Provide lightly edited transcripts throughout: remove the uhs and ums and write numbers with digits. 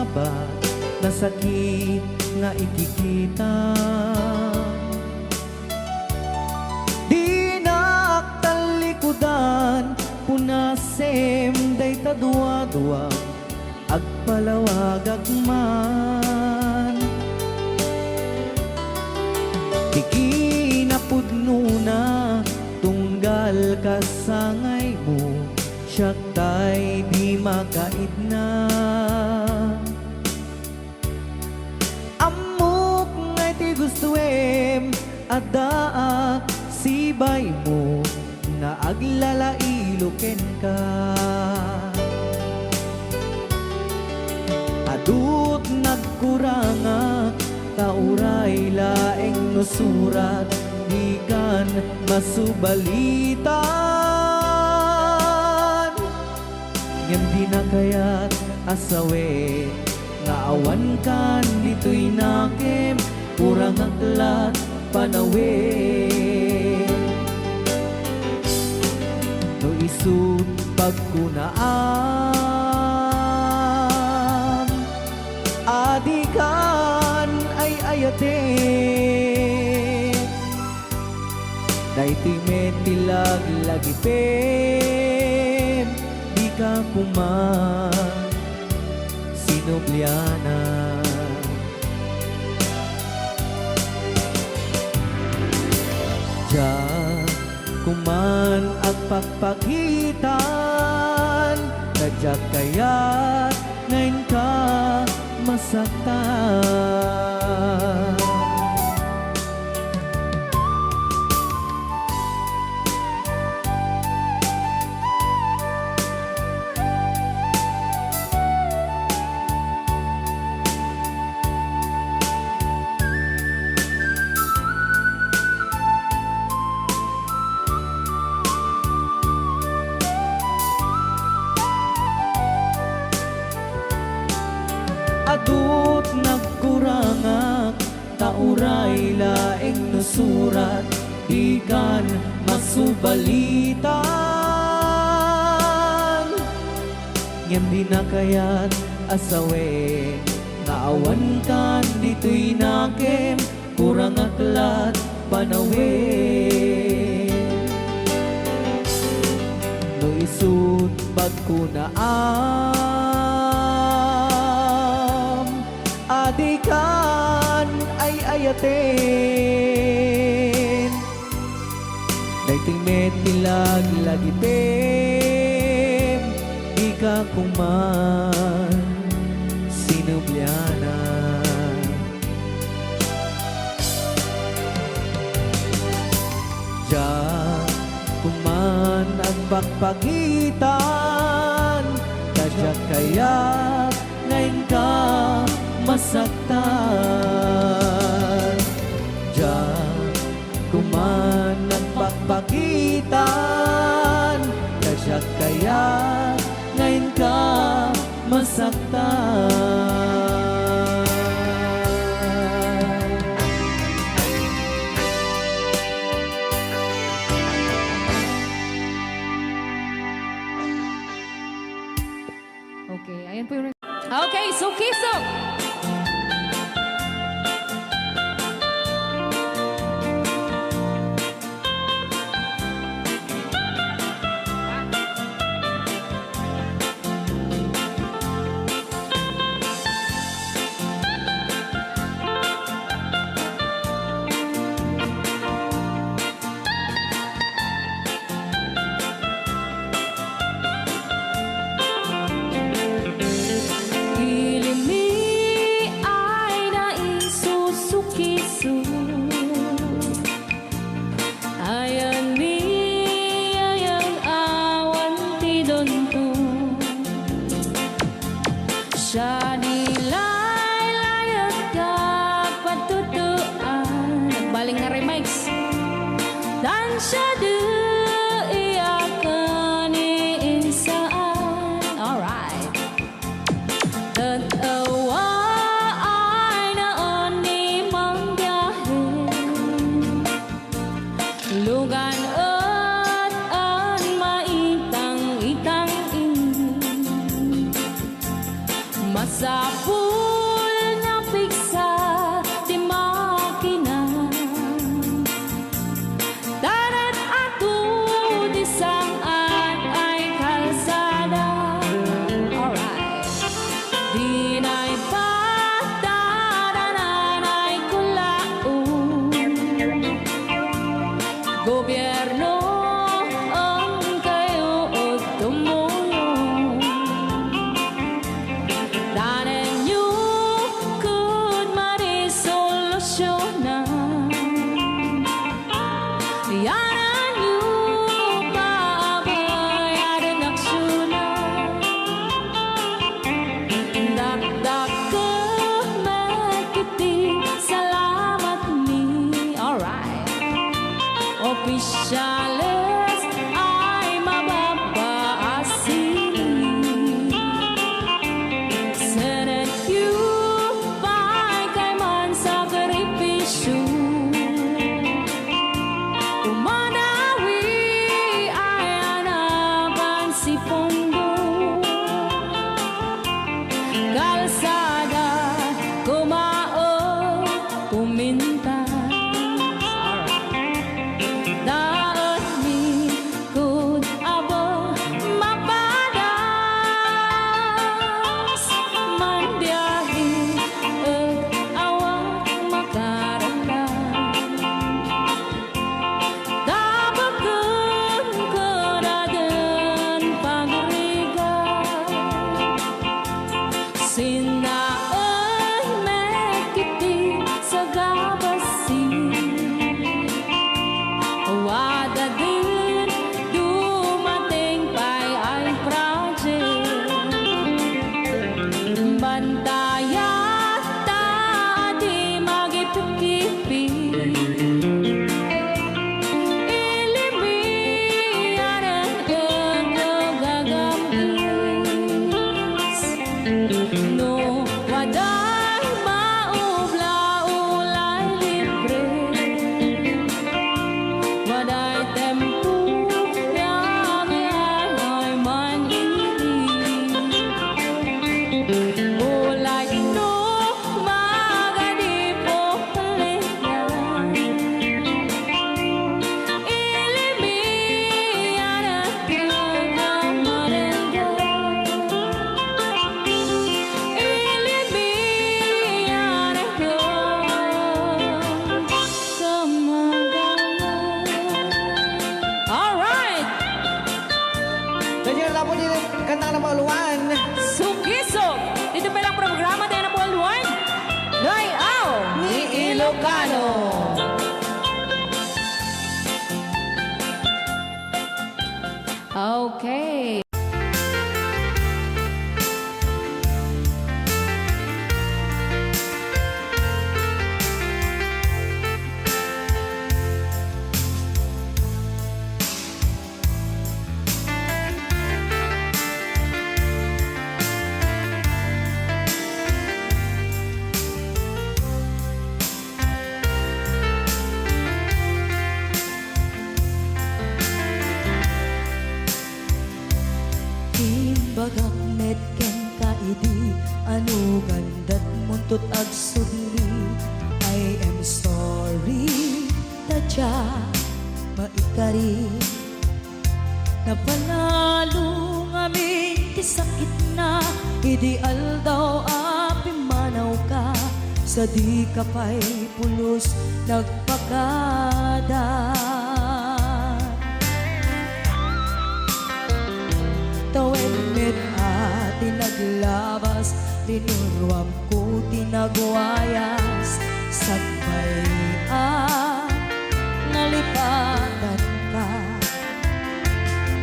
sabat na sakit nga ikikita. Di naktalikudan punasem day tadua-dua agpalawag agman. Di kinapudno na tunggal kasangay mo, siya tay di makait na. Amok ngay ti gustuem adaa sibay mo nga aglalailuken ka. Adut nagkuranga kauray laeng nusurat di kan masubalitan. Ngem di na kaya't asawe nga awan kan dito'y nakem kurang aklat panawe. No isut pagkunaam adikan ay ayate. Daito'y metilag lagipem di ka kuman sinubliana. Diyan kuman ang pagpakitan kadyak kaya't ngayon ka masaktan. Adut nagkurangak tauray laeng nusurat di kan masubalitan. Ngem di na kaya't asawe nga awan kan dito'y nakem kurang aklat panawe. No isut pagkunaam adikan ay ayaten. Dayto'y metilag lagipem di ka kuman sinubliana. Diyan kuman ang pagpagitan kadyak kaya't ngayon ka masaktan. Diyan kuman ang pagpagitan kadyak kaya't ngayon ka masaktan. Okay, ayan po yung... Okay, Sukiso! Siya nilay-layat ka patutuan. Nagbaling na remix. Dan siya iyakan iinsaan. Alright. Tatawa ay naon ni manggahin. Lugan at an maitang-itang ini. Mas sa pool na piksa di makina. Darat ato di sangan ay kalsada. Alright. Di na'y patadanan ay kulaon. Gobyerno ang kayo o tumulong. Danan nyo could marisolusyonan. Yanan nyo pabayaran aksyonan. Dakdak ka magkiti, salamat ni. Alright. Opisyales ay mababaasin. Senate you pa'y kay man sakripisyo. Umanawi ay anapan si Pondo. Kalsada, kumaon, pumintas. Daot ni kud abo mapadas. Mandiyahi ug awak makaratan. Dabagan kadaden pagrigan. Sinaan mekiti sa gabasin. Wada din dumating pa'y ay project. Bantayan ta di magipikipi. Ilimihan ang gagagamis. No waday maubla-ulay libre. Waday tempo yang ay manili. Ulay no magadipo liyan. Ilimihan ang gagamarenga. Ilimihan ang gagamarenga. Alright! Jadi tapos din kanta ng Baluan. Sukiso! Dito pa lang programa tayo ng Buwan. Noy-aw ni Ilocano. Okay. Bagak metken kaidi anu gandat muntut ag sudli. I am sorry tadya maikari. Napanalo ngamin ti sakit na ideal daw api manaw ka. Sa di ka pa'y pulos nagpakada. Tawen met ati naglabas, tinuruam ko tinagwayas. Sagbay nalipatan ka.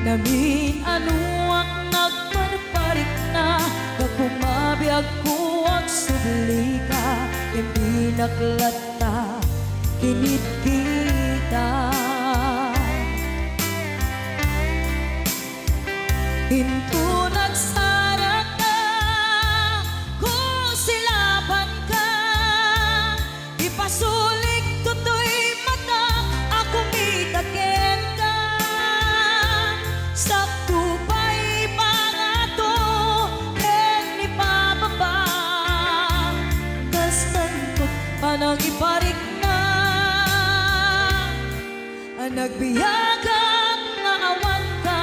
Namin ano ang nagparparik na. Pagkumabiyag ko ang subli ka. Hindi naklata, kinit kita. Hinto nagsara ka, kung silaban ka. Ipasulik to'y mata, ako mitakin ka. Sa tupay pangato, ni pababa. nagbiyagang nga awan ka.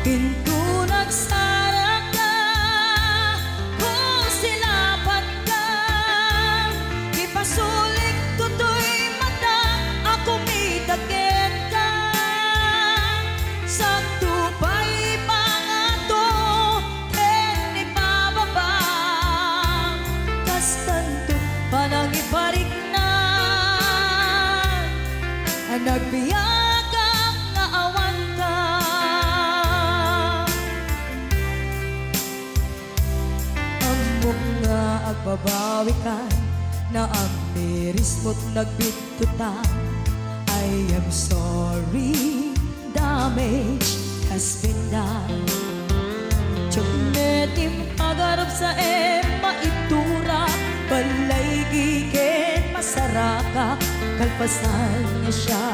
Pinto nagsara ka, kung silapat ka, ipasulik tutoy mata, ako mitagit ka. Sa tupay pangato, ken ipababa, kastanto panang iparik na, nagbiyagang nga awan ka. Amok nga agbabawi ka, na ang miris mo't nagbitutan. I am sorry, damage has been done. Tsumetim agarap sa maitura, balay gigen masaraka, kalpasan niya siya,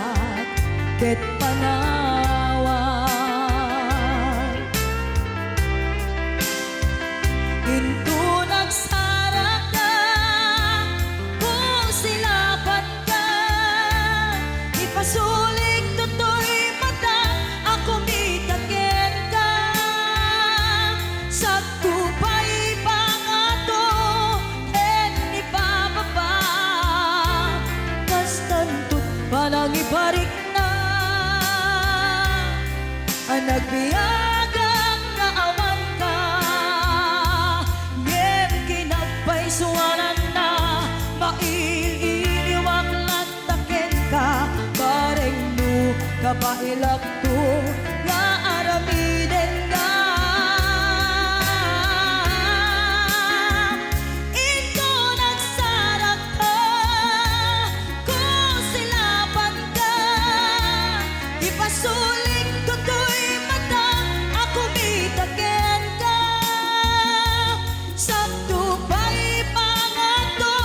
ket panawan. Into nagsara ka, kung silapat ka, ipasulik tutoy mata, ako mitagin ka. Sa tupay pangato, ken ipababa, kastantot palang ibarik na, nagbiyagang nga awan ka. Ngem kinagpaisuanan na, maililiwag lantaken ka, bareng no kabailak to, nga aramiden ka. Ito nagsarap ka, kung silapan ka, ipasulik tutoy mata, ako mitagin ka. Sa tupay pangato,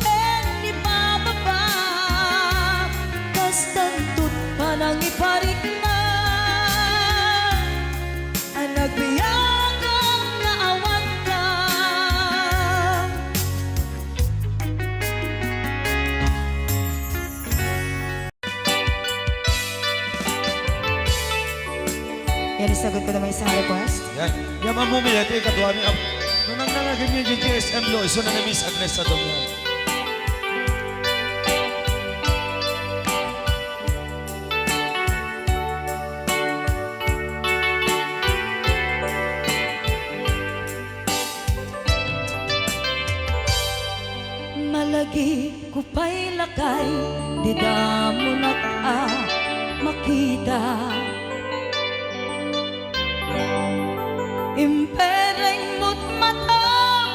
ken ipababa, kastantot panang iparik na, nagbiyagang nga awan ka. Yan, isagot ko naman isang request. Yan. Yan ang mumiyati, katuwa ni Ab. Nung nangnangagin niya yung GSM lo, iso na na Miss Agnes sa doon yan. Malagi ko pa'y lakay, di damo makita. Impereng mo't mata,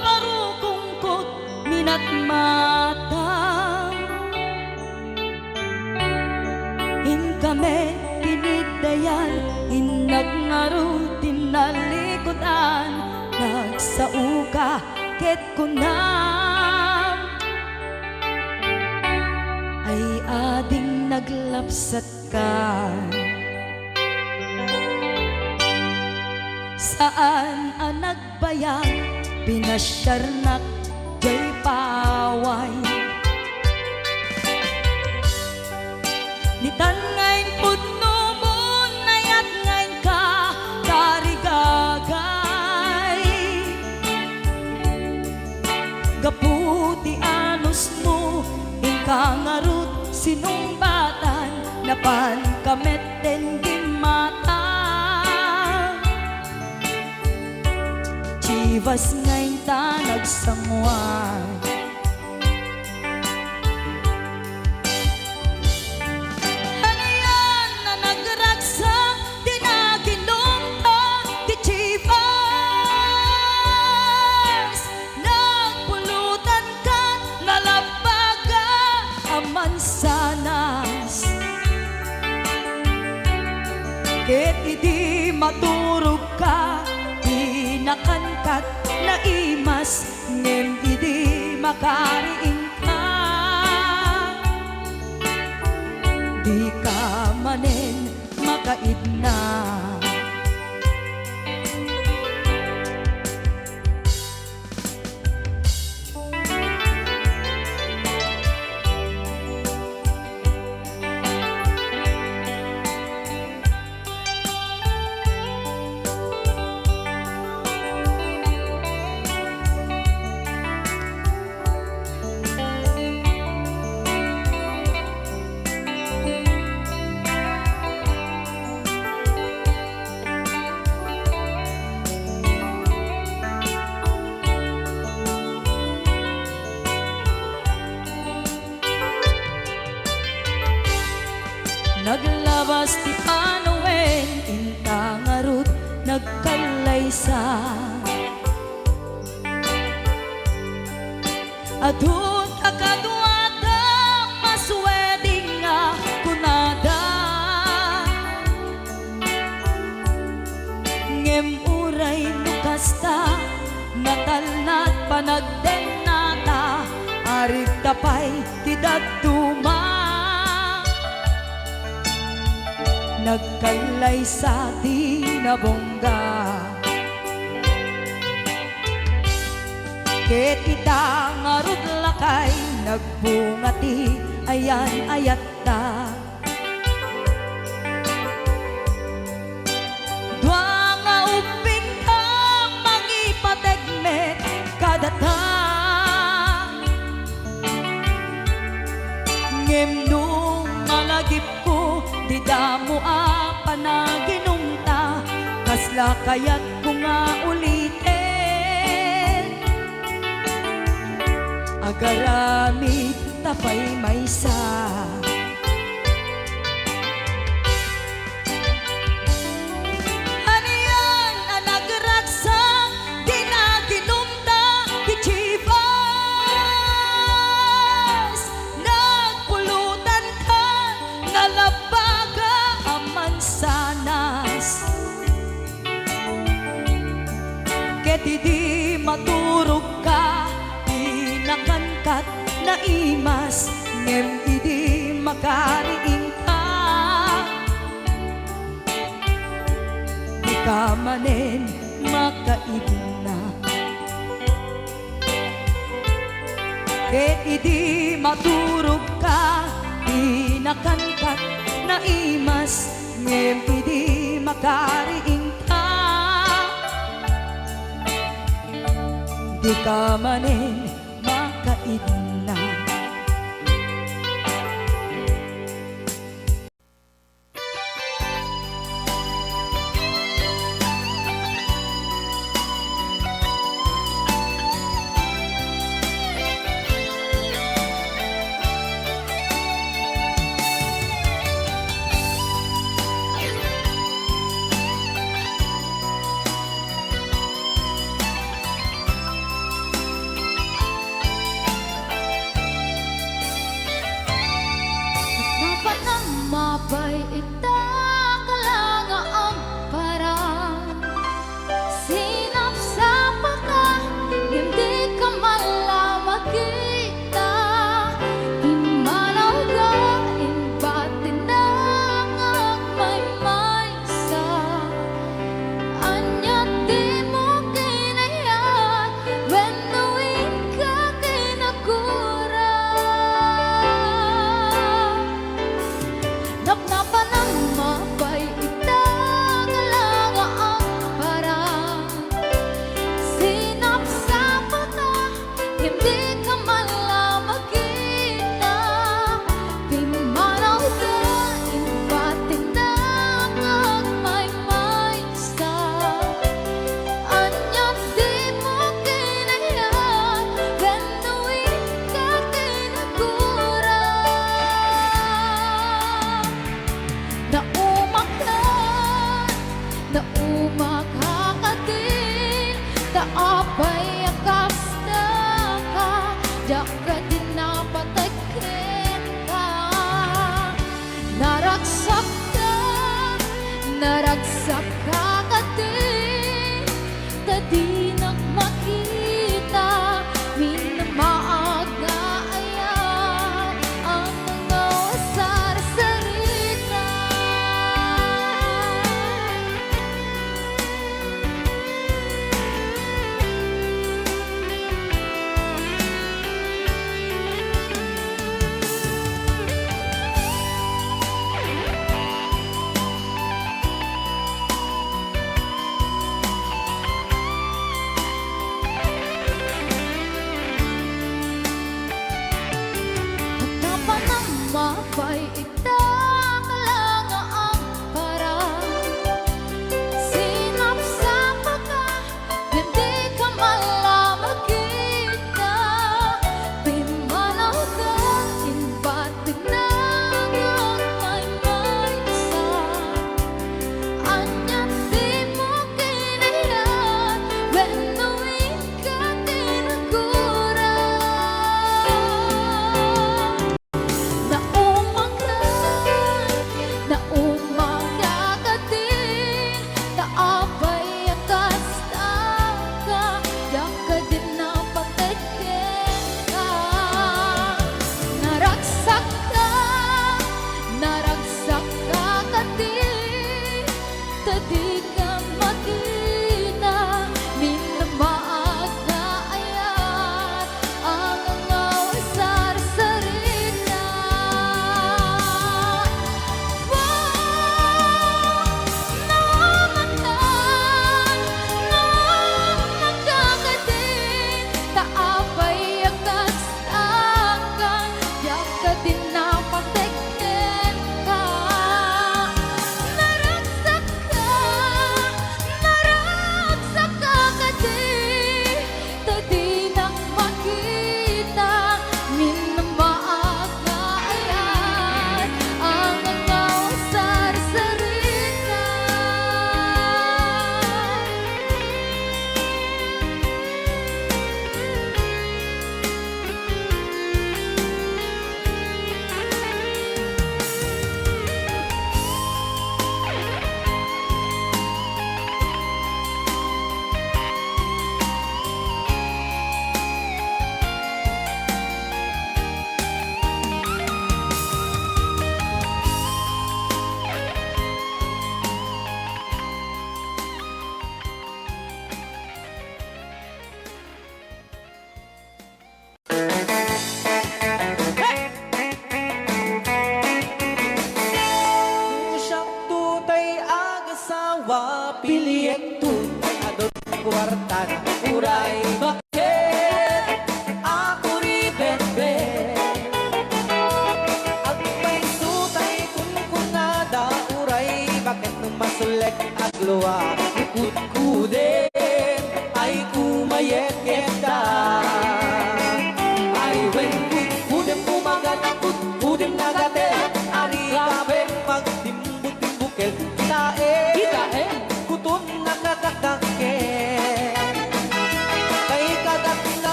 parukungkot minat mata. In kami pinigdayan, inagnaro tinalikutan, nagsauka ket kunam, ay ading naglapsat ka. Saan ang nagbayag, pinasyarnak jay paway. Nitan ngayon putno mo, nayat ngayon ka, karigagay. Gaputi anos mo, ingkangarut sinumbatan, napan kamet den gimata. Chivas ngayon ta nagsangwan, ano yan na nagragsak, di naginom ta, di Chivas. maturog ka, di nakankat na imas, ngem idi makariing ka. Di ka manen makaidna. Naglabas ti panawen, inta nga rut nagkalaysa. Adun akadwada masweding nga kunada. Ngem uray nukasta, natalnat panagdenata, arit tapay ti daduma. Nagkalay sa di nabongga. Ket ita nga rud lakay, nagbungati ayan ayat ta. Dua nga upin ka mangipategmet kadata. Ngem nung malagip ko, di damo a panaginumta, kasla kayat ko nga ulitin. Agaramid tapay maysa. Aniyan ang nagragsak, di naginumta, di chivas. Nagpulutan ka, nalabaga sanas. Ket di maturog ka, di nakankat na imas, ngem di makariing ka. Di ka manen makaibna. Ket di maturog ka, di nakankat na imas, ngem di makariing ka. Di ka manen makaidna. Mapay ita kalanga ang parang sinap sa pata, hindi ka malamag kita. Imanaw ka, imbatin na ang may sa anya di mo kinayat, when the wind ka kinakura. Napnapan ang mapay ita kalanga ang parang sinap sa pata, hindi ka malamag kita. Pimanaw ka, imbatin na ang may sa anya di mo kinayat, when the wind ka kinakura. Naumakakatin, taapay akas na ka, diaka din napatakin ka. Naragsak ka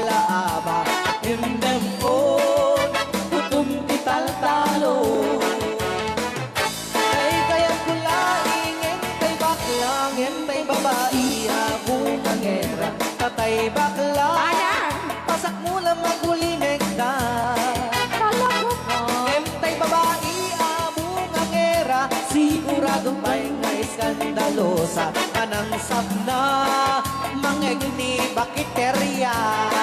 laaba. Indemon, kutum tital-talo. Kay kayang kulaing, entay baklang, entay babae, abong ang era. Tatay bakla, pasak mo lang magulimeg na. Entay babae, abong ang era, sigurado pa'y nga iskandalosa. Kanang sabna, mangegni bakiterya.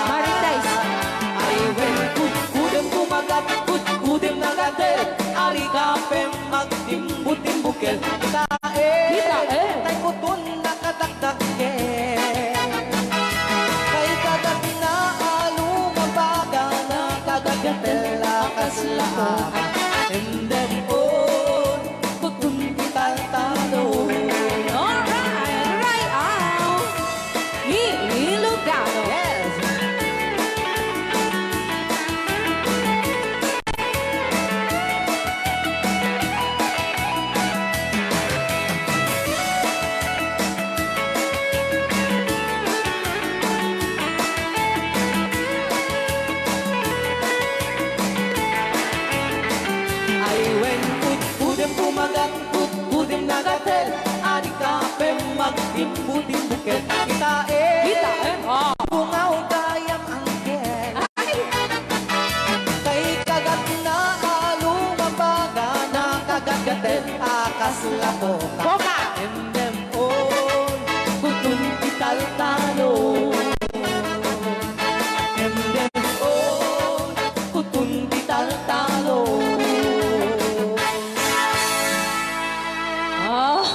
Marites. Ay, wen, kudem kumagat, kudem nagadel. Ari kapem magtimbutimbukel. Tae, tay kutun nakadakdakel. Kay kagat na alumabaga, nakadagatel lakas laaka. And then, oh, kutun tital-talo. Alright, right out. Ni Ilocano. Yes. Ay wen kudem pumagat kudem nagatel ani kapem magtimbutimbukel itae bungaw dayang angkel kay kagat na alumabaga nakagagatel akas lapoka Boka. endem on kutun tital-talo endem on kutun tital-talo. Oh.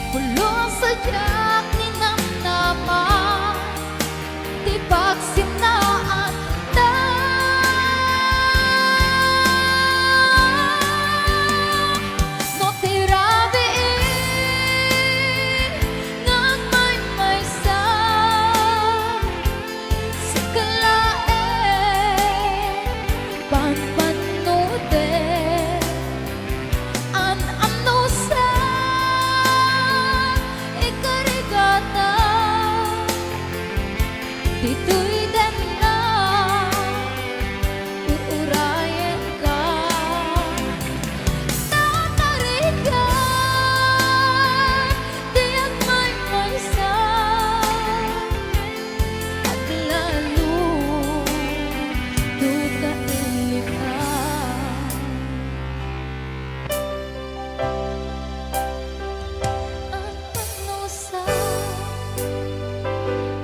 Pulong sadyak ni namnaman, di pagsinaan ta. No tirabiin ng may sa sikalain panpanuten an ano sa ikarigata dito'y den na uurayan ka tatarigan diyan may sa at lalo duka ilika. Ang panusa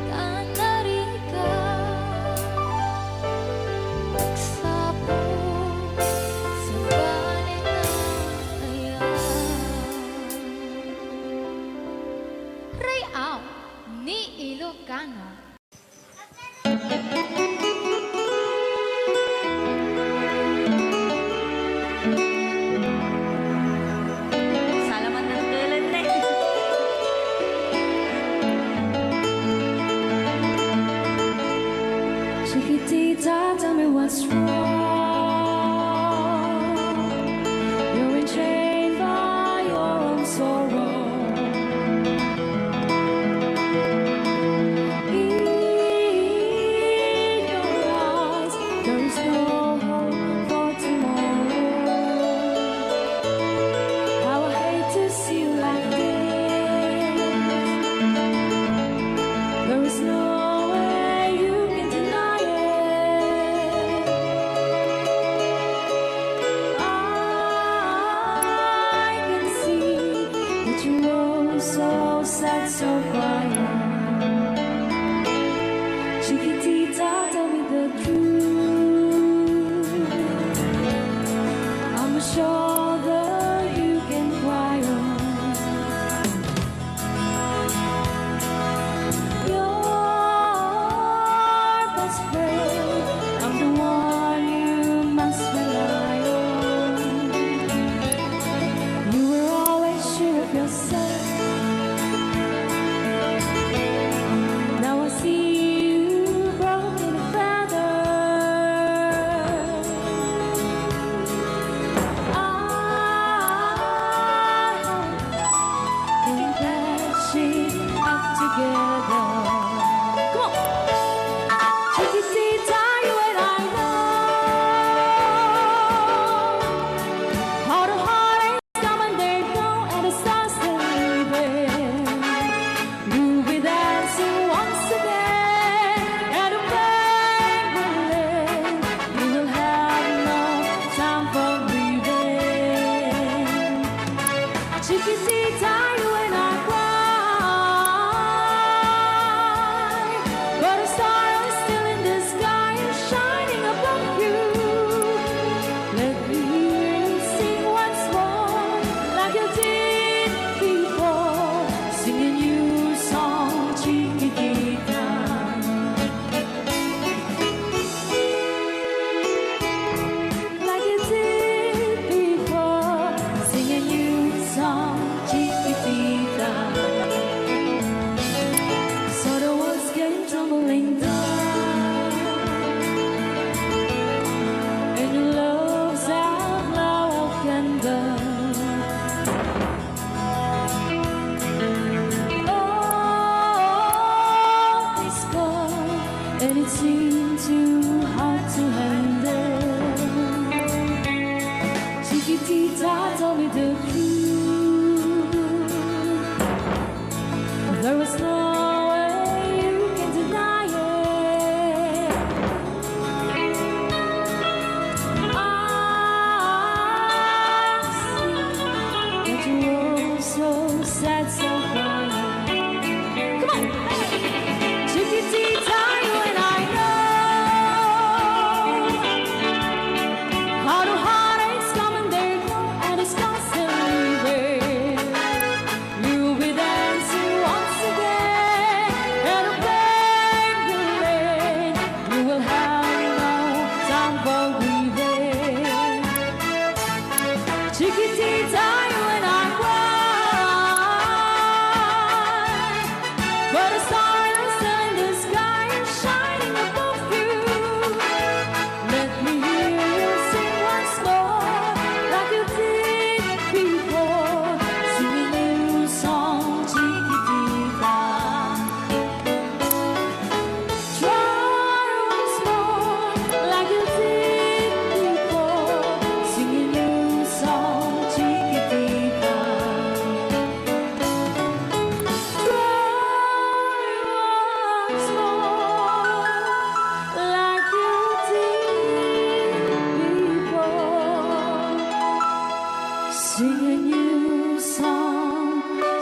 tanarika pagsapo sa banin na ayan. Rayaw ni Ilocano. Salamat ng tulan na. Chiquitita, tell me what's wrong. You're enchained by your own sorrow. In your eyes, there is no hope for tomorrow. How I hate to see you like this. There is no way you can deny it. I can see that you're so sad, so quiet. Chiquitita, tell me the truth. I'm a shoulder you can cry on. Your best friend, I'm the one you must rely on. You were always sure of yourself.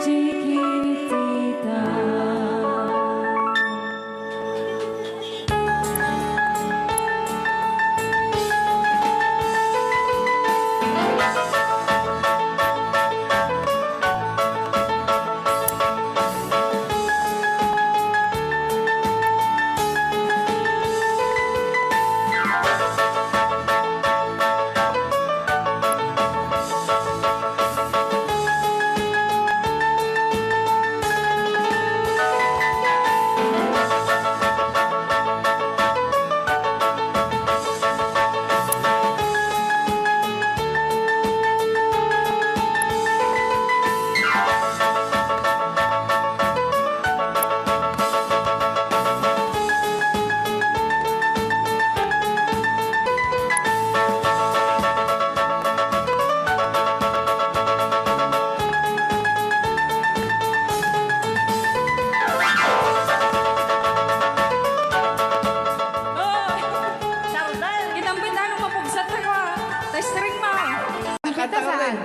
chiquitita. Kinambit na nung mapugsat na ko. Testring mo. Kanta ka rin.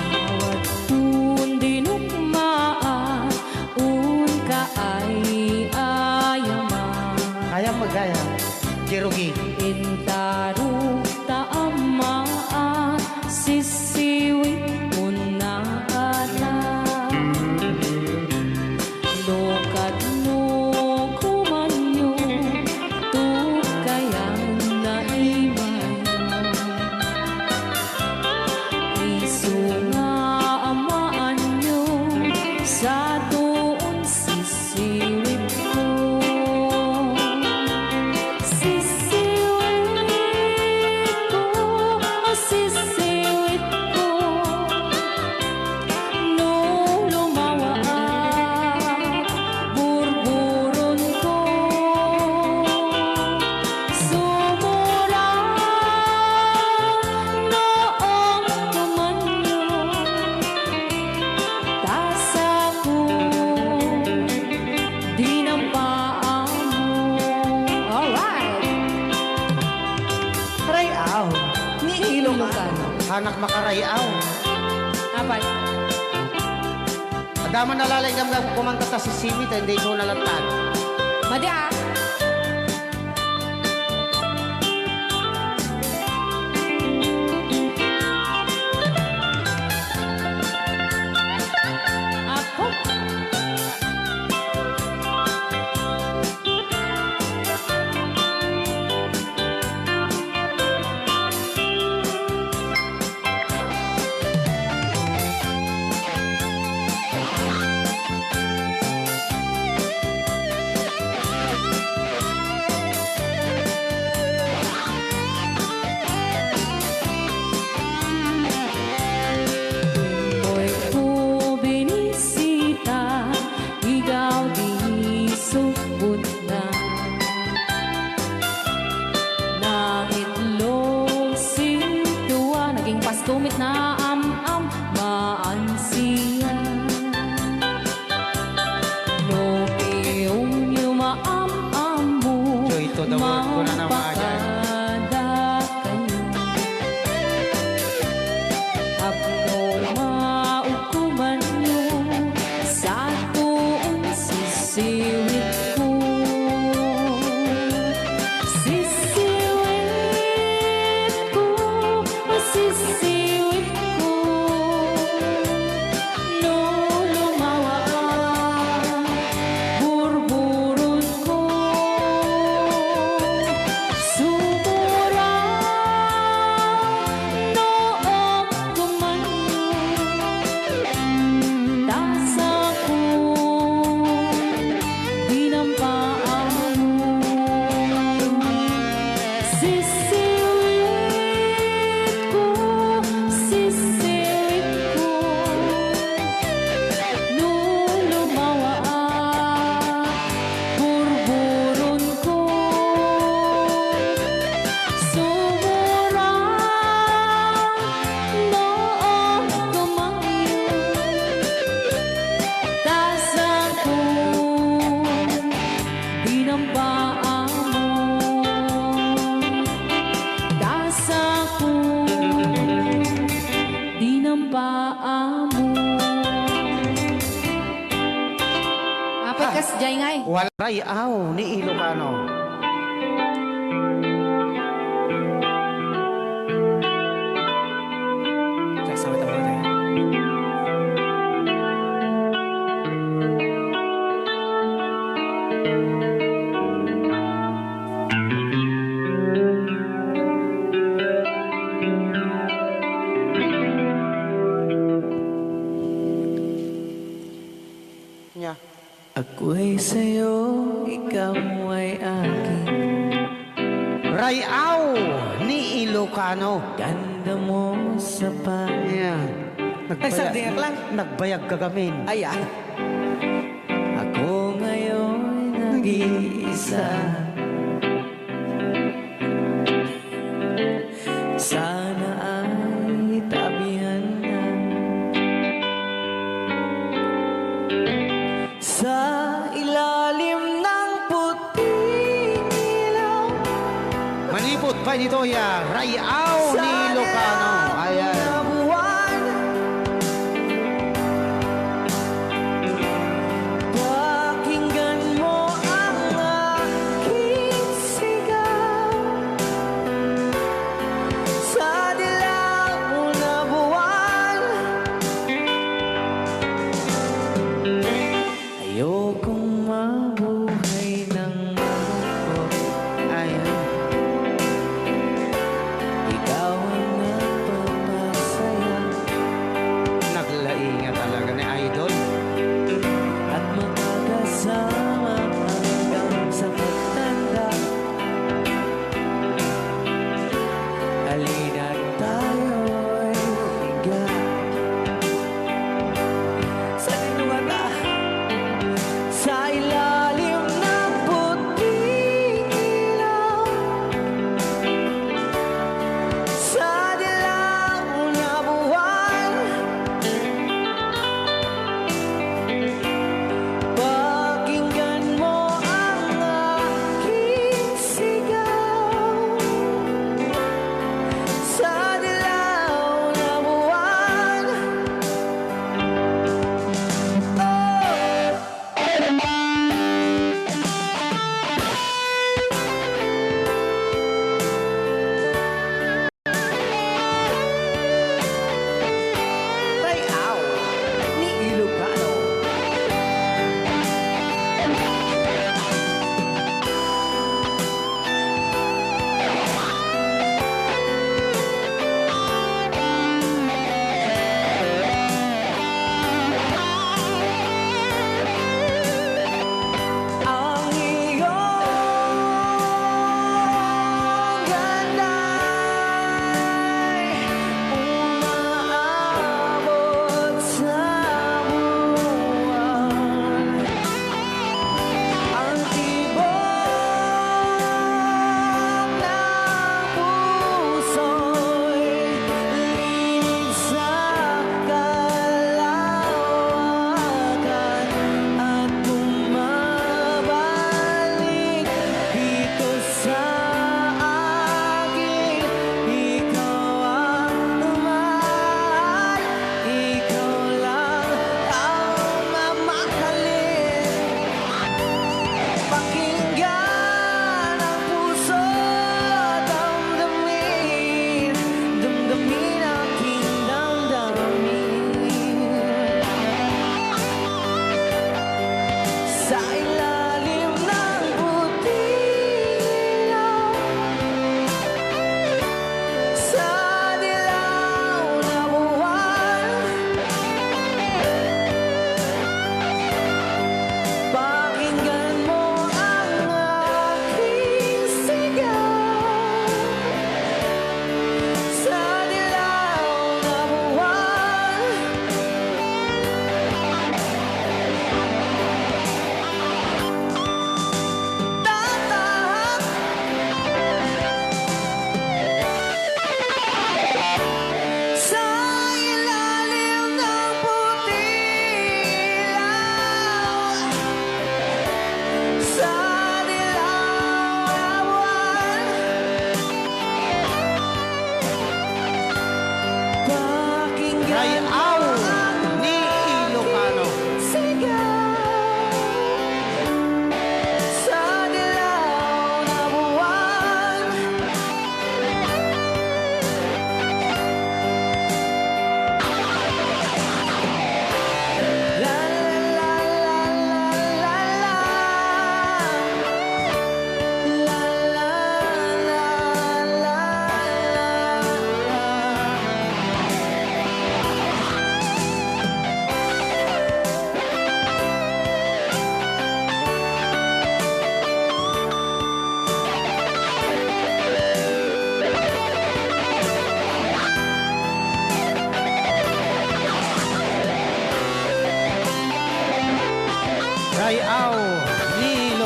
Bawat un dinukmaan, un ka ay ayaman. Kaya magaya. Jerugi. Intaruk taamaan, sisiwit unakata. Lokat no kumanyo, tukayan na imayo. Isu nga amaan nyo, sa doon sisiwit ko. Sisiwit ko, sisiwit ko. No lumawa burburon ko. Sumura noong kumanyo, tasa ko dinampaan mo. Alright. Rayaw. Ni Ilocan. Anak makarayaw. Apat. Adama nalalay nga kumanta ta si Simi, hindi ko nalatan. Madi ah. Ako. ingay-ingay. Rayaw ni Ilocano. Sama tayo tayo. Ako'y sa'yo, ikaw ay akin. Rayaw ni Ilocano. Ganda mo sa Yan. Nagsadigak lang. Nagbayag kagamin. Ayan. Ako ngayon nag-iisa. Sana ay tabihan na sa ilalim ng puting ilaw. Manipot pa dito ya. Rayaw ni Ilocano. Ayan. Pakinggan mo ang aking sigaw sa dilaw na buwan. Ayokong mabuhay ng malungkot. Ayan. Ikaw ang nagpapasaya Naglainga talaga ni Idol. at makakasama hanggang sa pagtanda. Halina't tayo'y higa sa dinuwata, sa ilalim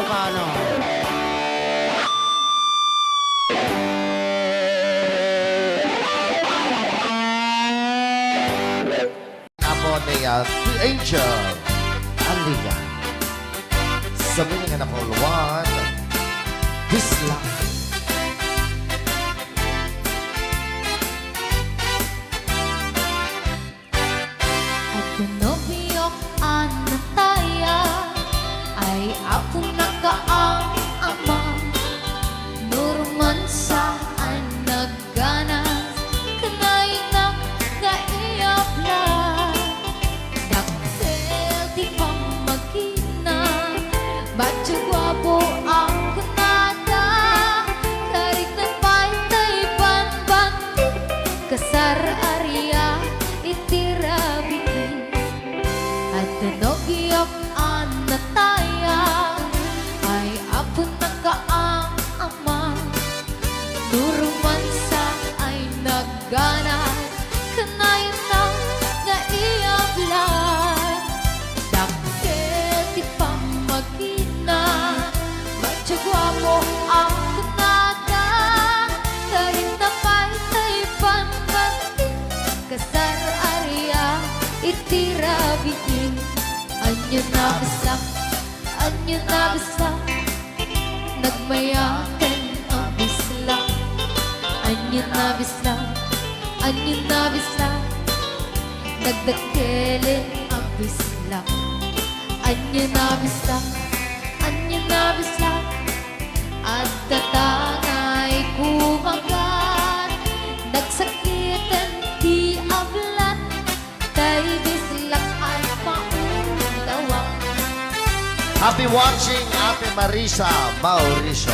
Ilocano. Ako ni The Angel Alia. Sa meaning na number 1, This Love. At nobyo anataya ay ako nakaang ama. Nurman saan nagganas kanay nang gaiyapla. Daktel di pamagina bacho guwapo ang kunada. Karik na paytay banbanti kasar area itirabi. At nobiyok anataya ay apo nakaang ama. Nuruman sa ay nagganas kanayon ng naiyablan. Daktil di pamagina bacho guwapo ang kunada. Karin na paytay panbanti kasar area itirabi. Anyo na bislang nagmayakan ang bislang. Anyo na bislang nagdakelin ang bislang. Anyo na bislang at tatangay kumagat. Nagsakitan di ablat tay bislang ay paundawa. Happy watching, Ate Marisa Mauricio.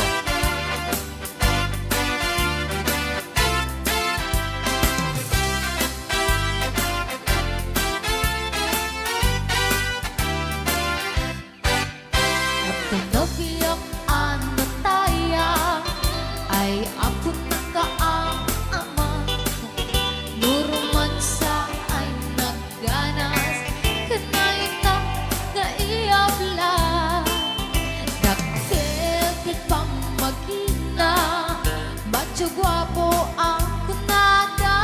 At nobiyok anataya ay ako nakaang ama. Nuruman sa ay nagganas kanay na naiyabla. Daktil di pamagina bacho guwapo ang kunada.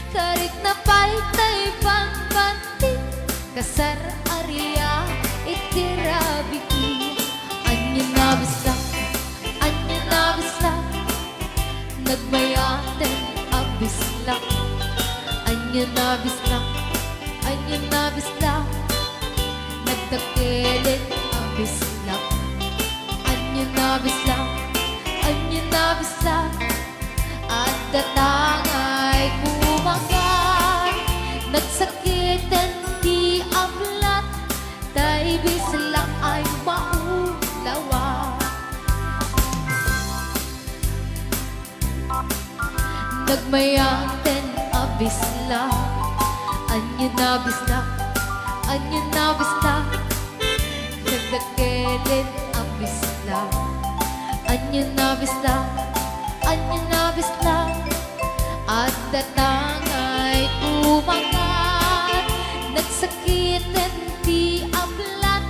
Karik na paytay banbanti kasar area itirabi. Anyo na bislang nagmayaten ang bislang. Anyo na bislang nagdakelin ang bislang. Anyo na bislang at datangay kumagat. Nagsakitan di ablat tay bislang ay maulawa. Nagmayaten ang bislang. Anyo na bislang nagdakelin ang bislang. Anyo na bislang at datangay kumagat. Nagsakitan di ablat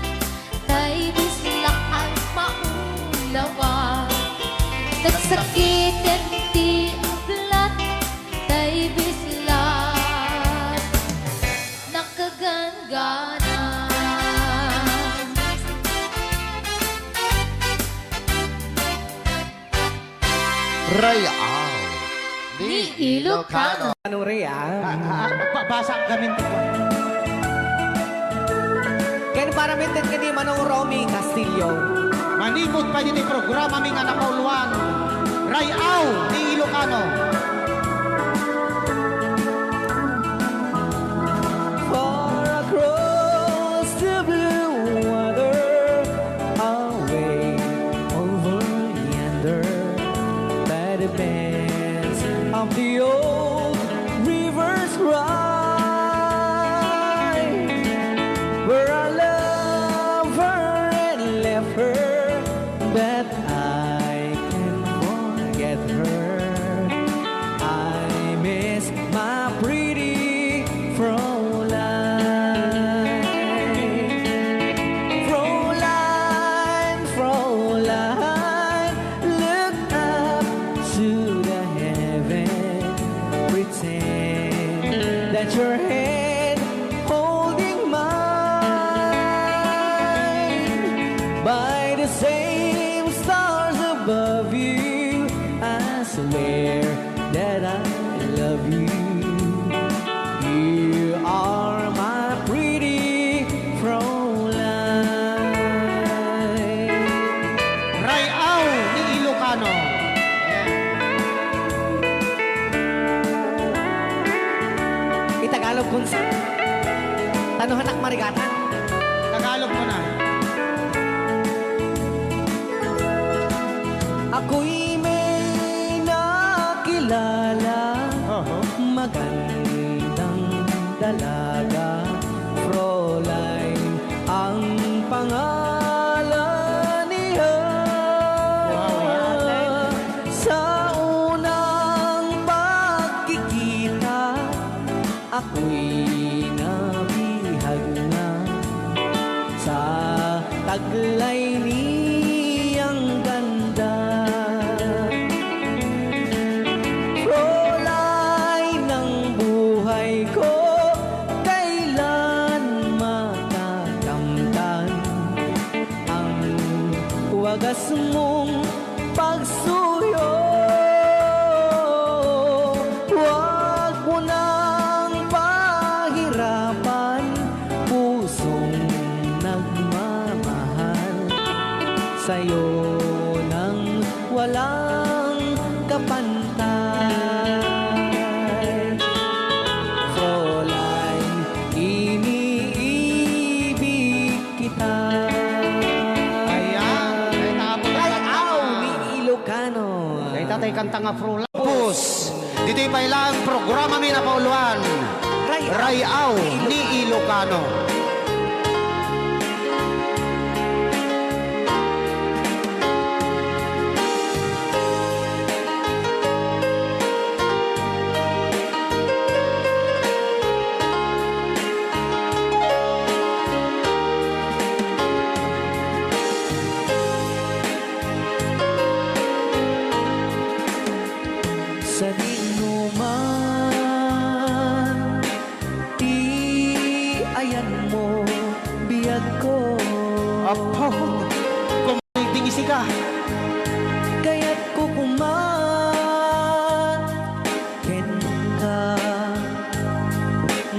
tay bislang ay maulawa. Nagsakitan di ablat tay bislang nakagangana. Ray Au ni Ilocano. Anong Rhea? Basa kami ito. Kaya para mintin ka ni Manong Romy Castillo. Manipot pa dito yung programa ming anak kauluan. Ray Au ni Ilocano. Far across the blue water, away over yonder, by the banks of the old rivers ride, where I love her and left her, but I can't forget her. I miss my pretty Fräulein, Fräulein, the same stars above you, I swear that I love you. You are my pretty Fräulein. Rayaw ni Ilocano. Itagalog kung sa tanuhan ak marigatan. Tagalog mo na. Ako'y may nakilala, magandang dalaga, Fräulein ang pangalan niya. Sa unang pagkikita, ako'y nabihag na sa taglay niyang ganda. Fräulein ng buhay ko, kailan matakamtan ang wagas mong pagsuyo. Huwag mo nang pahirapan pusong nagmamahal sa'yo nang walang kapantay. Fräulein, iniibig kita. Ayan. Ay, tapos Rayaw ni Ilocano. Ay, tatay kanta nga Fräulein. Tapos, dito'y pailang programa mi na pauluan. Rayaw ni Ilocano. Sa dinuman, ayan mo, biyag ko. Apo, kung may tingisi ka. Kaya't kukuman, ken ka,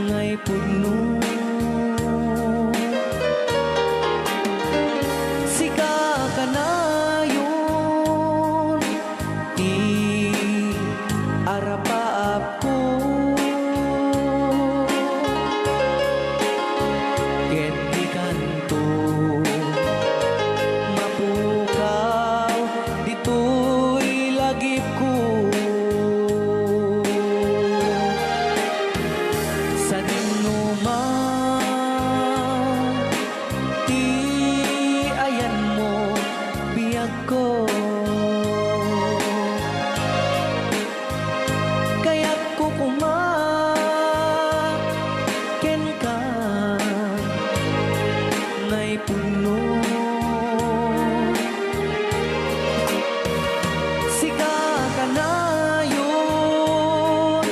ngay puno. Sika ka na yun, arapaap ko. Ket di kanto mapukaw, dito'y lagip ko. Sa dinuman, ayan mo, biyag ko. Kaya't kukuman, ken ka, ngay puno. Sika ka na yun,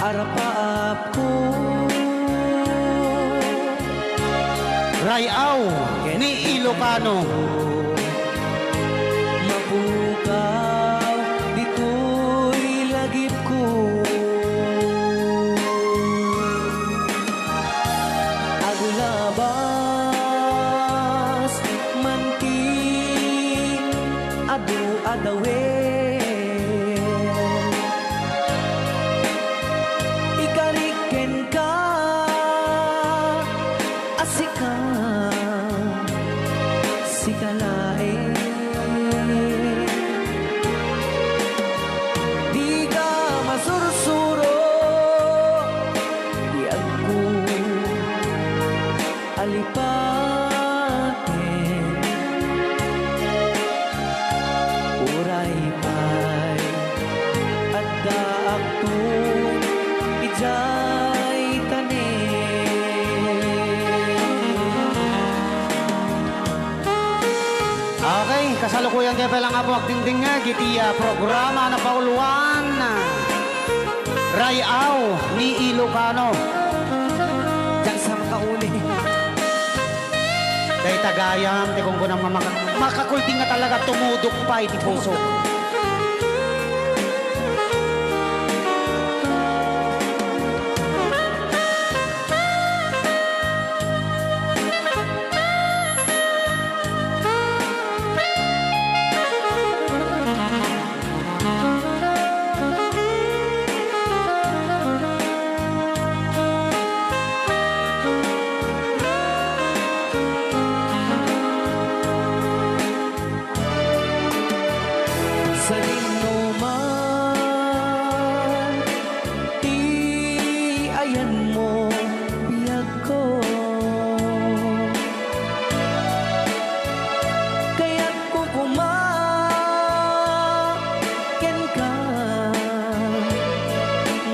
arapaap ko. Rayaw ni Ilocano. Mapukaw, dito'y lagip ko. Agulabas, manti, adu-adawen. Ikariken ka, asika, sikalain. Di ka masursuro, di ako alipatin. Uray pa'y at daak to, ijay Okay, kasalukuyan kayo palang ako agdingding nga gitiya programa na pauluan. Rayaw ni Ilocano. Diyan sa makauli. Dahil tagayam, di kung kunang makakulting nga talaga tumudok pa iti puso. Sa man, ti ayan mo biyag ko. Kaya't kukumaken ka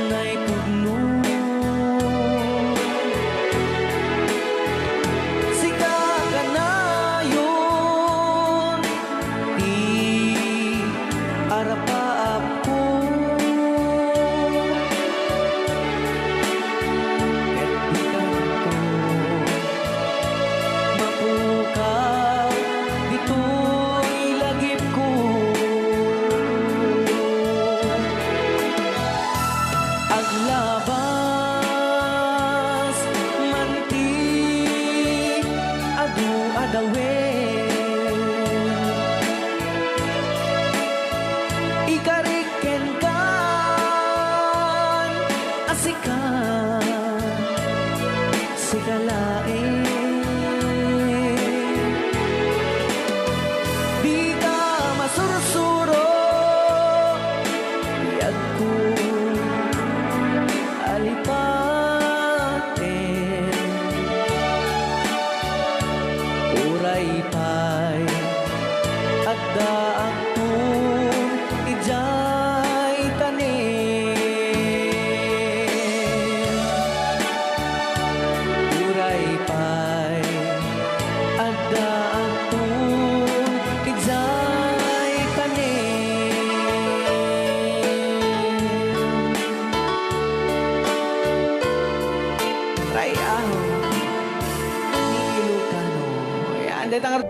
na'y pugno. Sika ka na yun, arapaap ko. Ket di kanto mapukaw dito'y lagip ko. Aglabas manti adu adawen. Ikariken kan asikan sigalain. Di ka masursuro biyag ko alipaten. Uray pa'y adda akong ijay tanin. Uray pa'y adda akong ijay tanin. Rayaw ni Ilocano. Yan, datang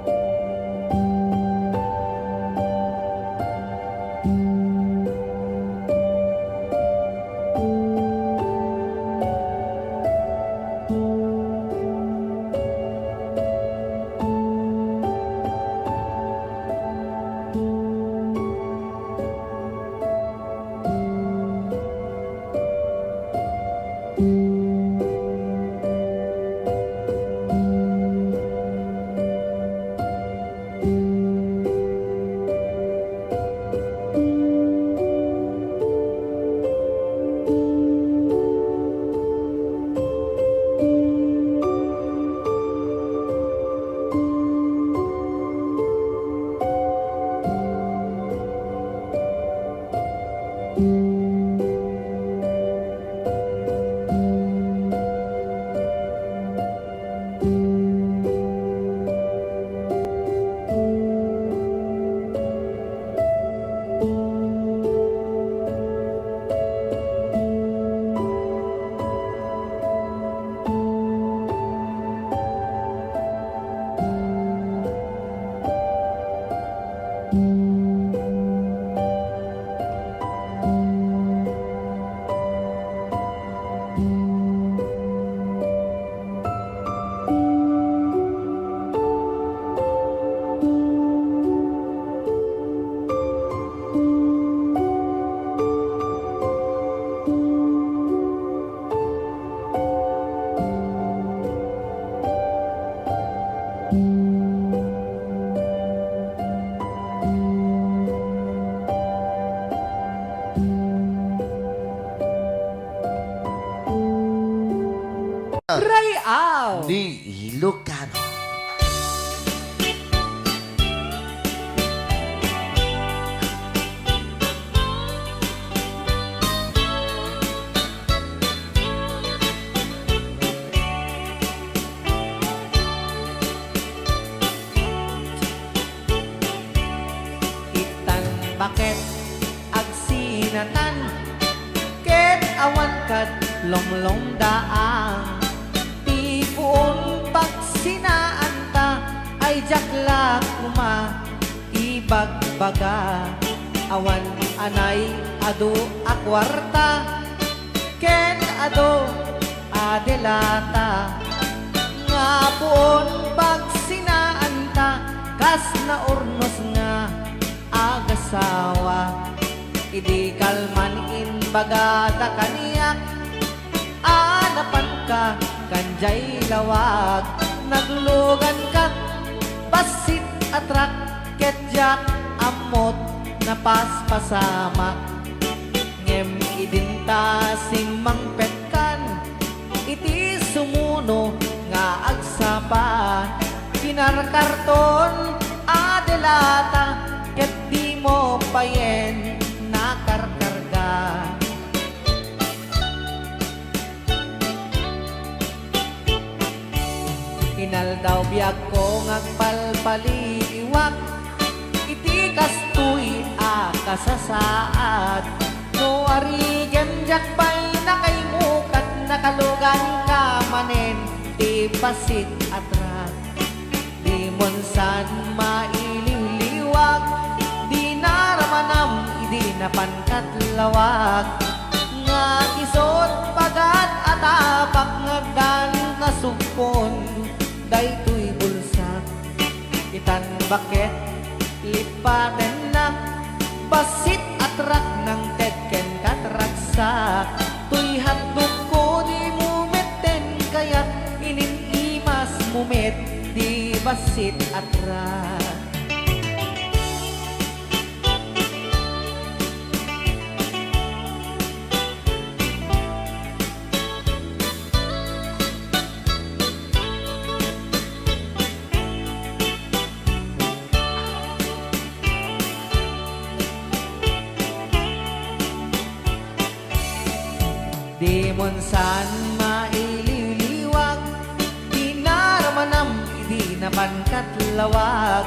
Rayaw Ni Ilocano. itan bakit agsinatan ket awan kat longlong daang ti puon pagsinaan ta jaklak kuma ibagbaga awan anay ado akwarta ken ado adelata nga puon pag sinaanta kas na urnos nga agasawa idi kalman in bagata kaniyak anapan ka kanjay lawag naglugan ka basit atrak ketjak amot na paspasama ngem idinta simang petkan iti sumuno nga agsapa pinarkarton adelata ket di mo payen nakarkarga inaldaw biyag ko ngagpalpaliwak iti kastoy a kasasaad no arigem jakpay nakaimukat nakalugan ka manen di pasit atrak di monsan maililiwag di naramanam idi napankat lawag nga isot pagat atapak ngagdan kasugpon daytoy bulsak itan bakit lipaten na basit atrak ng tedken katraksak tuy handog ko di mumeten kayat ininimas mumit di basit atrak di monsan maililiwag di naramanam idi napankat lawag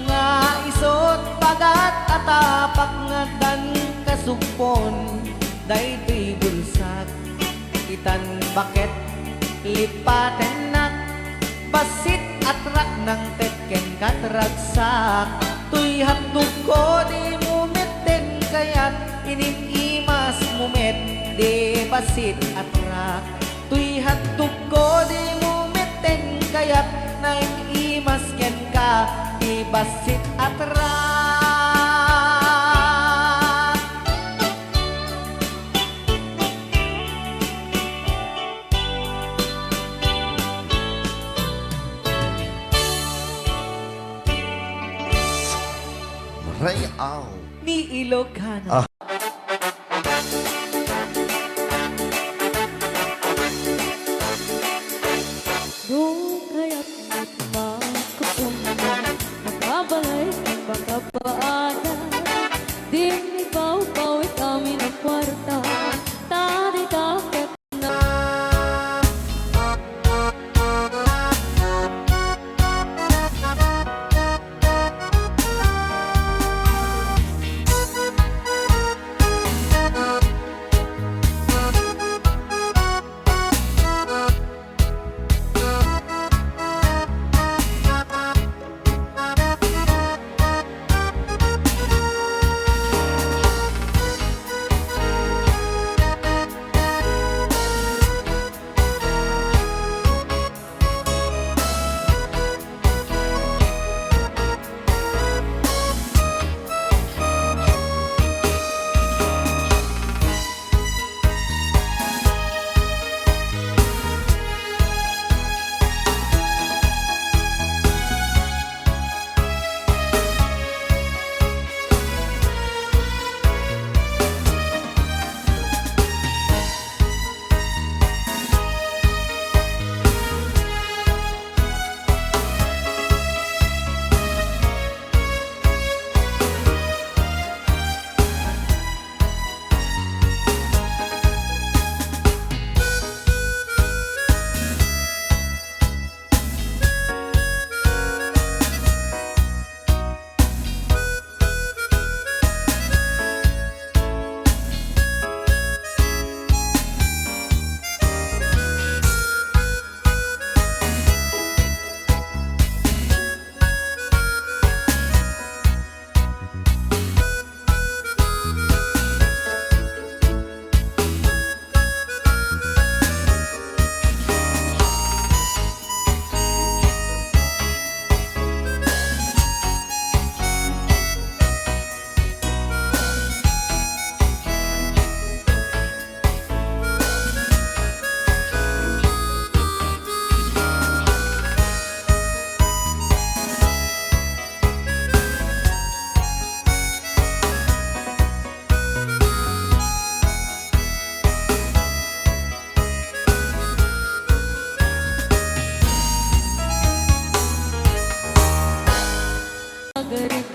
nga isot pagat atapak nga dan kasugpon daytoy bulsak itan bakit lipaten na basit atrak ng tetken katragsak tuy handog ko di mumeten kayat ininimas mumet di basit atrak tuy handog ko di mumeten kayat naiimas ken ka di basit atrak Ray Au. ni Ilocano. Doon kaya't magkapuno makabalay ng bakapaana di ikaw kami ng kwarta tadi takot na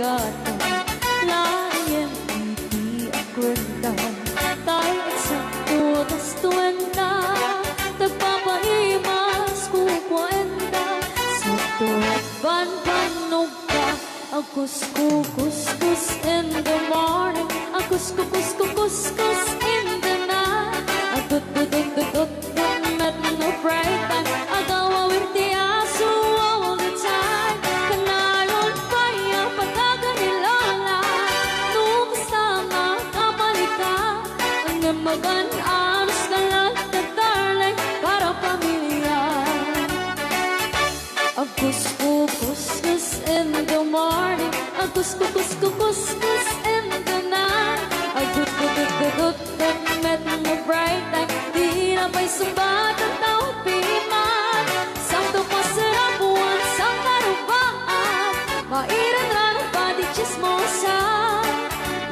nagata layan iti akwenta tayo eksakto tas tuwenta tagpapaimas ko kwenta sakto ban ka Akus in the morning Akus in the night Agud met no bright time Agaw awirti aso all the time Kanayon kaya pagkaganilala Nung kasama kamalika Ang namagan anos na lang na darling Para pamilya Akus in the morning Akus in the night Agud met no bright time Di na pa'y sumbat ang taot piman Sakto pa sa buwan sa karupaan Mairan ranong pati chismosa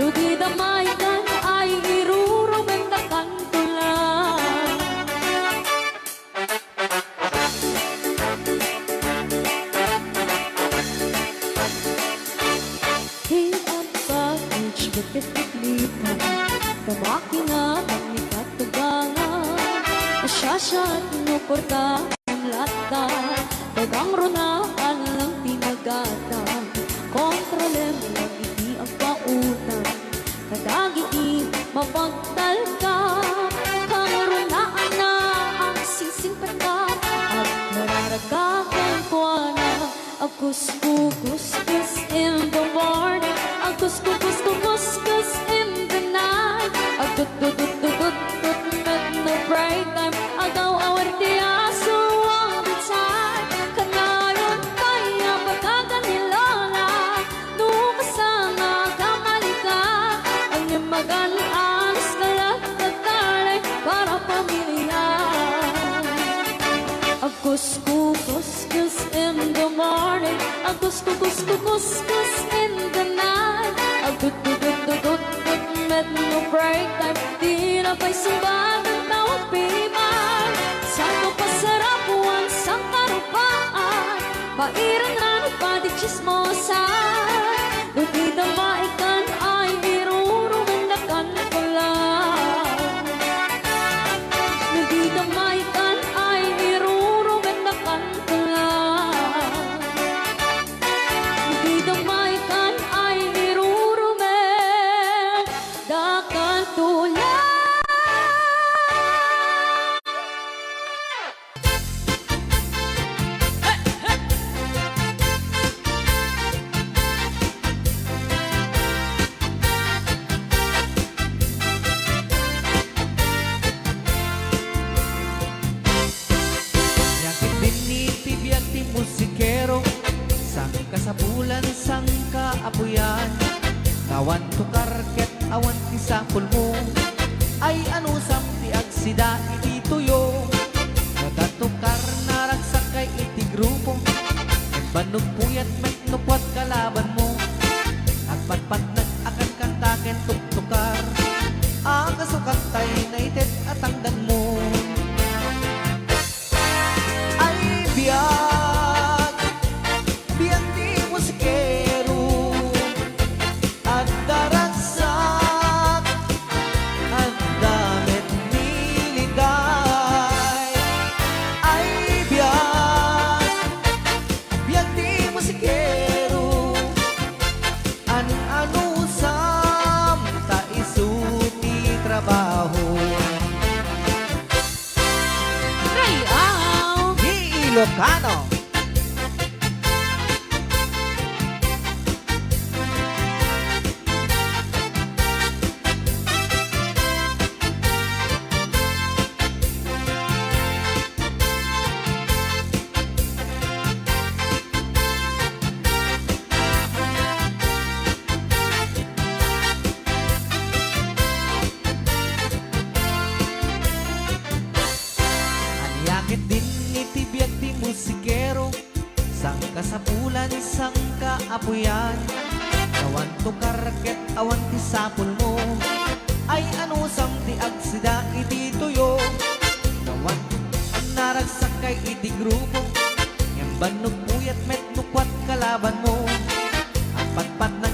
Ludi damay kan ay irurumeng na kantulan Bakit kamakina kami katugangan Asyasya tinuporta ang lata Dagang ronaan lang tinagata Kontrolem lang iti ang pautan Kadagiti mapagtal ka Karonaan na ang sising petat At nararagakan ko na Akus in the morning Akus in the night Agud met no bright time Agaw awerte aso all the time Kanayon kaya pagkaganilala Nung kasama kamalika Ang namagan anos kalat katalay Para pamilya Akus in the morning Akus in the night Agud met no break time Di na pa'y sumbat ang tawag piman Sakto pa sa rapuan sa karupaan Mairan ranong pati chismosa Ludi damaikan ay irurumeng na kantulan Ludi damaikan ay irurumeng na kantulan Ludi damaikan ay irurumeng na kantulan Yakit din ni tibiyag ti musikero Sang kasabulan, sang kaapuyan Kawan tukar ket awan ti sapul mo Ay ano sam ti agsida iti tuyo Nagatukar naragsak kay iti grupo Banog puyat met nupwat kalaban mo Agpatpat nag-akan kantaken tuktukar Agasukat tay naited at tangdan mo Ay biyag di musikero At daragsak At damit niliday Ay biyag di musikero Ano sam ta isuti trabaho Rayaw! Di Ilocano Yakit din ni tibiyag ti musikero Sang kasapulan, sang kaapuyan Kawan tukar ket awan ti sapul mo Ay ano sam ti agsida iti tuyo Kawan ang naragsak kay iti grupo Ngem banog puyat met nukwat kalaban mo Ang patpat ng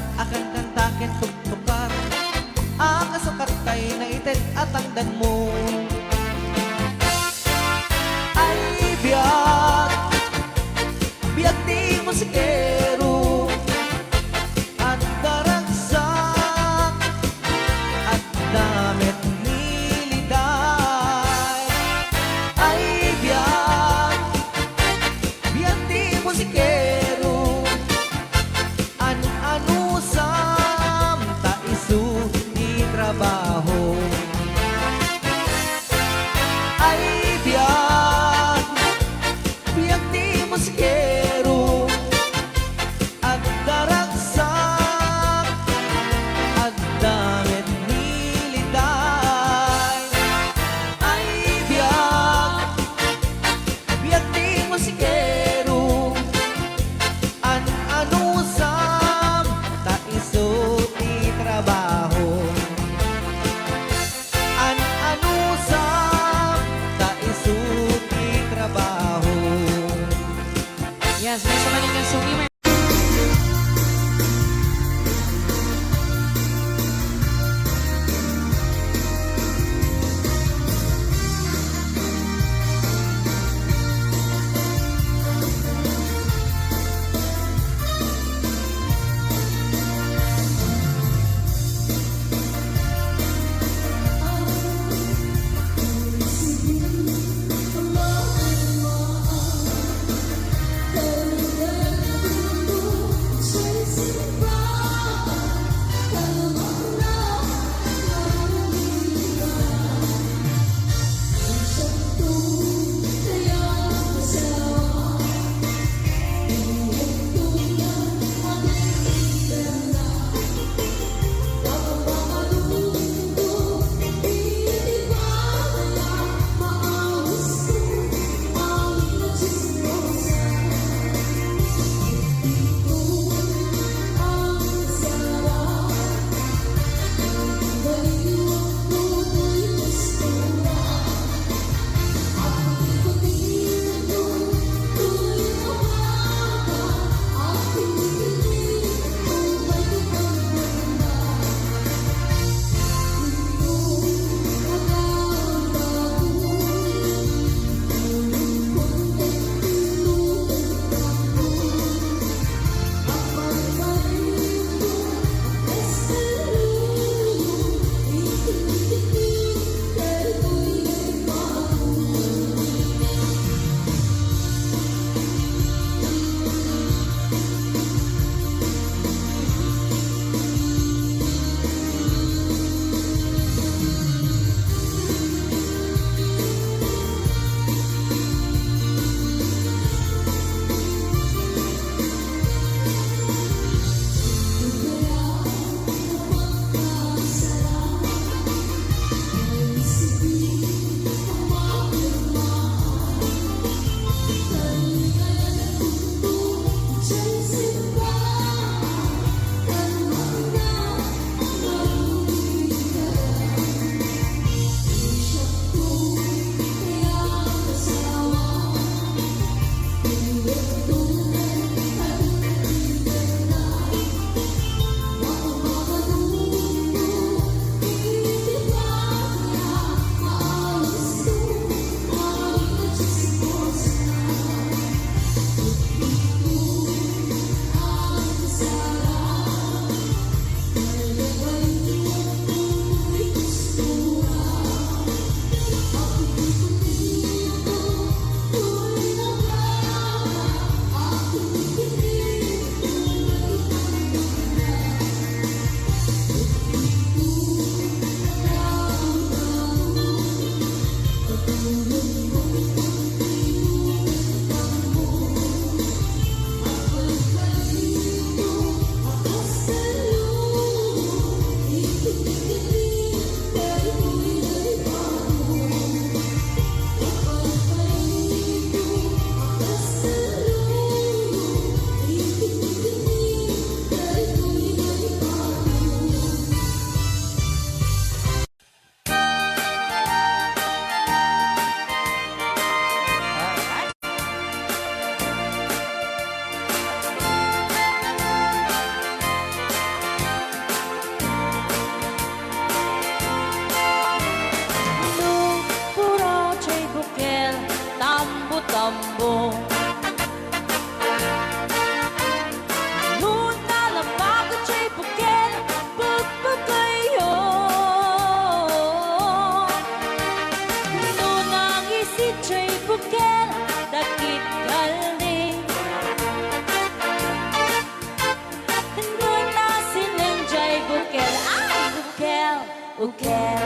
ukel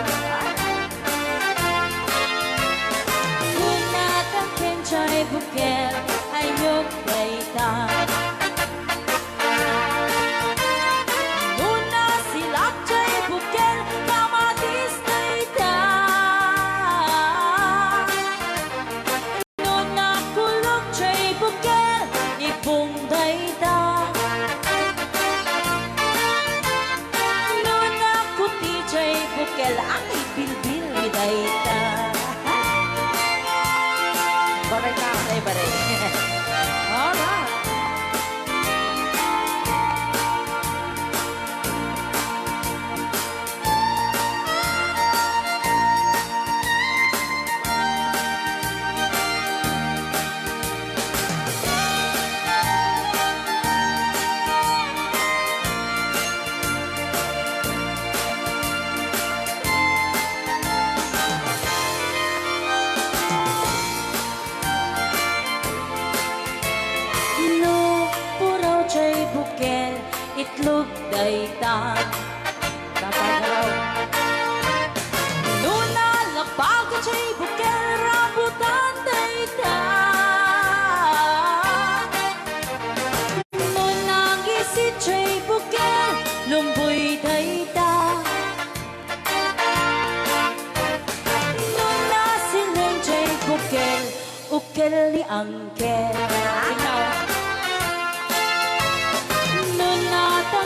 Kunatang kenchay bukel ayok dayta Nuna silak chay bukel kamatis dayta Nuna kulok chay bukel ipong dayta Nuna kuti chay bukel ang ibilbil dayta Baray ka kay baray Alright Chay bukel itlog dayta Dapat raw Nuna lapag chay bukel rambutan dayta Nuna gisit chay bukel lumboy dayta Nuna siling chay bukel ukel ni angkel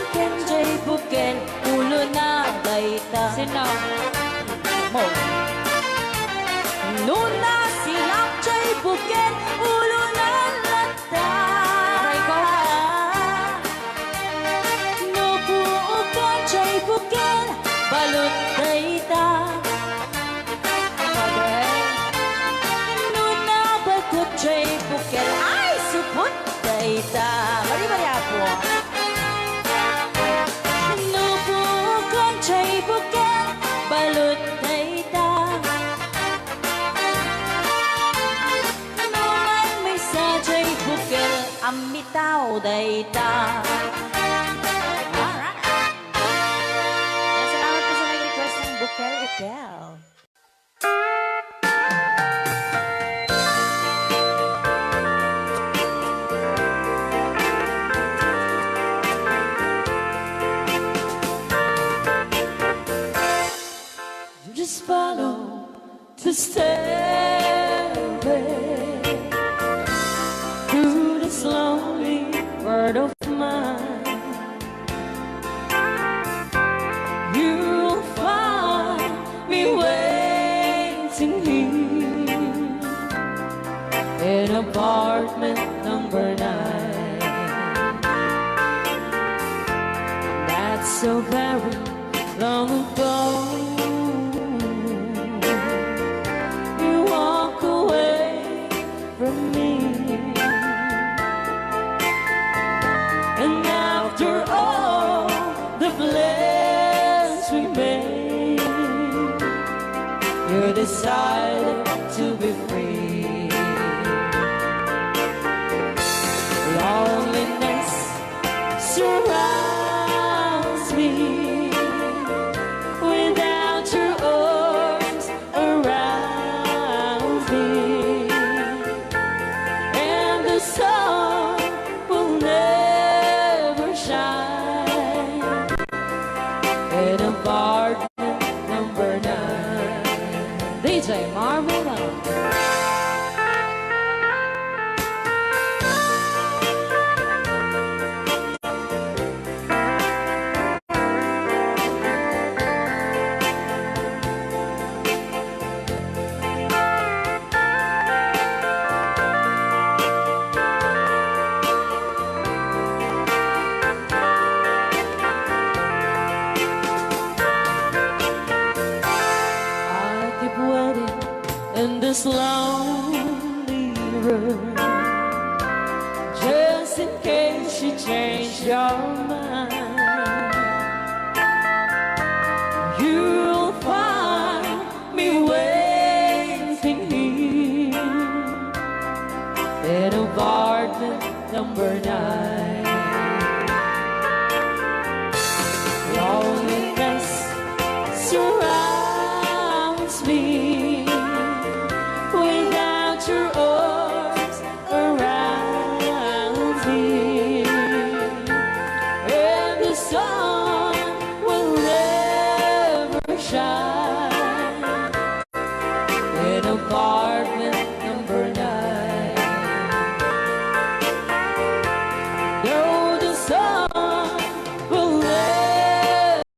Kenjay bukel ulo na dayta Sinaw mo Nuna silak jay bukel ulo na lata Aray ko Nubuukan jay bukel balot dayta Nuna bakot jay bukel ay supot dayta Mari-mari ako Chay bukel balot dayta Naman may sa chay bukel amitaw dayta Alright Salamat po sa nag-request ng bukel-ukel Just follow the stairway through this lonely world of mine. You'll find me waiting here in apartment number 9. That's so very long ago. From me, and after all the plans we made, you decided to be free. Loneliness surrounds me without your arms around me. The sun will never shine in apartment number 9. DJ Marvin in this lonely room, just in case you change your mind. You'll find me waiting here in apartment number 9.